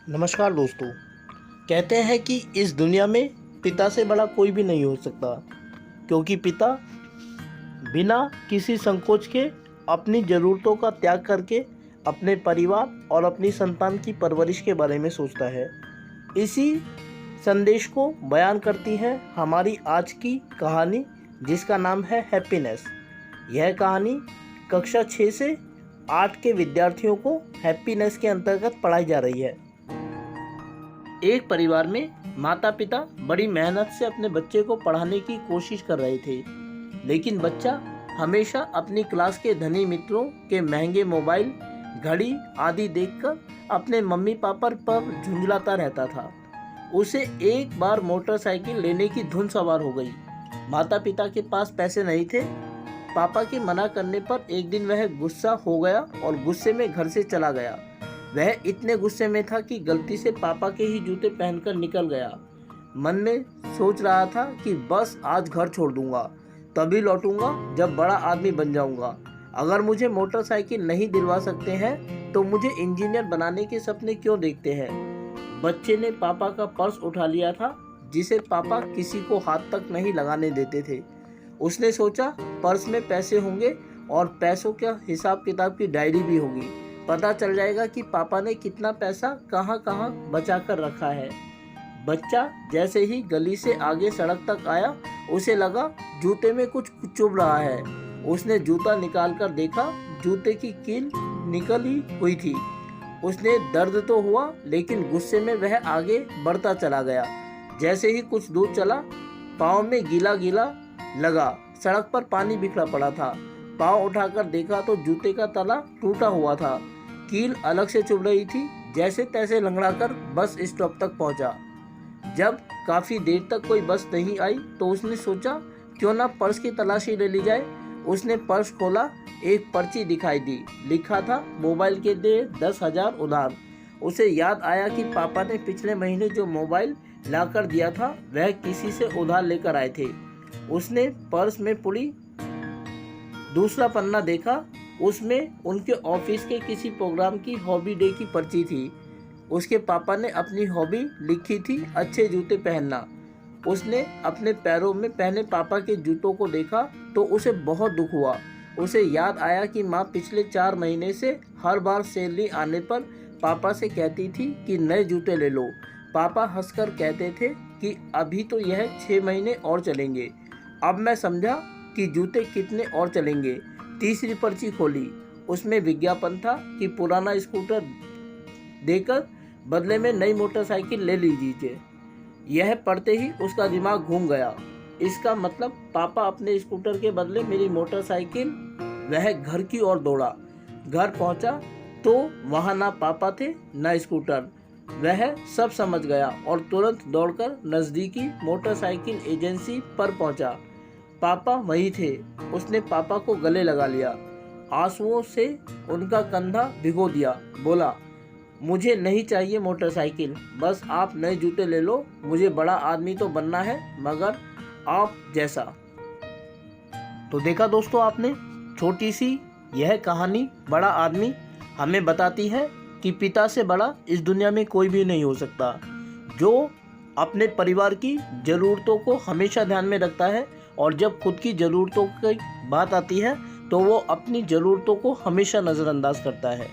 नमस्कार दोस्तों। कहते हैं कि इस दुनिया में पिता से बड़ा कोई भी नहीं हो सकता, क्योंकि पिता बिना किसी संकोच के अपनी ज़रूरतों का त्याग करके अपने परिवार और अपनी संतान की परवरिश के बारे में सोचता है। इसी संदेश को बयान करती है हमारी आज की कहानी, जिसका नाम है हैप्पीनेस। यह कहानी कक्षा 6 से 8 के विद्यार्थियों को हैप्पीनेस के अंतर्गत पढ़ाई जा रही है। एक परिवार में माता पिता बड़ी मेहनत से अपने बच्चे को पढ़ाने की कोशिश कर रहे थे, लेकिन बच्चा हमेशा अपनी क्लास के धनी मित्रों के महंगे मोबाइल, घड़ी आदि देखकर अपने मम्मी पापा पर झुंझलाता रहता था। उसे एक बार मोटरसाइकिल लेने की धुन सवार हो गई। माता पिता के पास पैसे नहीं थे। पापा के मना करने पर एक दिन वह गुस्सा हो गया और गुस्से में घर से चला गया। वह इतने गुस्से में था कि गलती से पापा के ही जूते पहनकर निकल गया। मन में सोच रहा था कि बस आज घर छोड़ दूंगा, तभी लौटूंगा जब बड़ा आदमी बन जाऊंगा। अगर मुझे मोटरसाइकिल नहीं दिलवा सकते हैं तो मुझे इंजीनियर बनाने के सपने क्यों देखते हैं। बच्चे ने पापा का पर्स उठा लिया था, जिसे पापा किसी को हाथ तक नहीं लगाने देते थे। उसने सोचा पर्स में पैसे होंगे और पैसों का हिसाब किताब की डायरी भी होगी। पता चल जाएगा कि पापा ने कितना पैसा कहाँ कहाँ बचा कर रखा है। बच्चा जैसे ही गली से आगे सड़क तक आया, उसे लगा जूते में कुछ चुभ रहा है। उसने जूता निकाल कर देखा, जूते की कील निकली हुई थी। उसने दर्द तो हुआ, लेकिन गुस्से में वह आगे बढ़ता चला गया। जैसे ही कुछ दूर चला, पाँव में गीला गीला लगा। सड़क पर पानी बिखरा पड़ा था। पाँव उठाकर देखा तो जूते का तला टूटा हुआ था। कील अलग से चुभ रही थी। जैसे तैसे लंगड़ाकर बस स्टॉप तक पहुंचा। जब काफ़ी देर तक कोई बस नहीं आई तो उसने सोचा क्यों ना पर्स की तलाशी ले ली जाए। उसने पर्स खोला, एक पर्ची दिखाई दी। लिखा था मोबाइल के दे 10,000 उधार। उसे याद आया कि पापा ने पिछले महीने जो मोबाइल लाकर दिया था वह किसी से उधार लेकर आए थे। उसने पर्स में पड़ी दूसरा पन्ना देखा। उसमें उनके ऑफिस के किसी प्रोग्राम की हॉबी डे की पर्ची थी। उसके पापा ने अपनी हॉबी लिखी थी, अच्छे जूते पहनना। उसने अपने पैरों में पहने पापा के जूतों को देखा तो उसे बहुत दुख हुआ। उसे याद आया कि माँ पिछले 4 महीने से हर बार सैलरी आने पर पापा से कहती थी कि नए जूते ले लो। पापा हंसकर कहते थे कि अभी तो यह 6 महीने और चलेंगे। अब मैं समझा कि जूते कितने और चलेंगे। तीसरी पर्ची खोली, उसमें विज्ञापन था कि पुराना स्कूटर देकर बदले में नई मोटरसाइकिल ले लीजिए। यह पढ़ते ही उसका दिमाग घूम गया। इसका मतलब पापा अपने स्कूटर के बदले मेरी मोटरसाइकिल। वह घर की ओर दौड़ा। घर पहुंचा तो वहां ना पापा थे ना स्कूटर। वह सब समझ गया और तुरंत दौड़कर नज़दीकी मोटरसाइकिल एजेंसी पर पहुंचा। पापा वही थे। उसने पापा को गले लगा लिया, आंसुओं से उनका कंधा भिगो दिया। बोला, मुझे नहीं चाहिए मोटरसाइकिल, बस आप नए जूते ले लो। मुझे बड़ा आदमी तो बनना है, मगर आप जैसा। तो देखा दोस्तों आपने, छोटी सी यह कहानी बड़ा आदमी हमें बताती है कि पिता से बड़ा इस दुनिया में कोई भी नहीं हो सकता, जो अपने परिवार की ज़रूरतों को हमेशा ध्यान में रखता है और जब खुद की ज़रूरतों की बात आती है तो वो अपनी ज़रूरतों को हमेशा नज़रअंदाज करता है।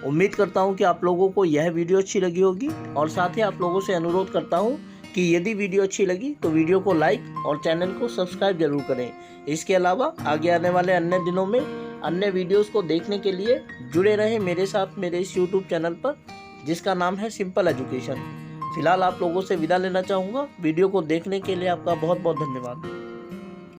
उम्मीद करता हूँ कि आप लोगों को यह वीडियो अच्छी लगी होगी और साथ ही आप लोगों से अनुरोध करता हूँ कि यदि वीडियो अच्छी लगी तो वीडियो को लाइक और चैनल को सब्सक्राइब जरूर करें। इसके अलावा आगे आने वाले अन्य दिनों में अन्य वीडियोज़ को देखने के लिए जुड़े रहें मेरे साथ मेरे इस यूट्यूब चैनल पर, जिसका नाम है सिंपल एजुकेशन। फिलहाल आप लोगों से विदा लेना चाहूँगा। वीडियो को देखने के लिए आपका बहुत बहुत धन्यवाद।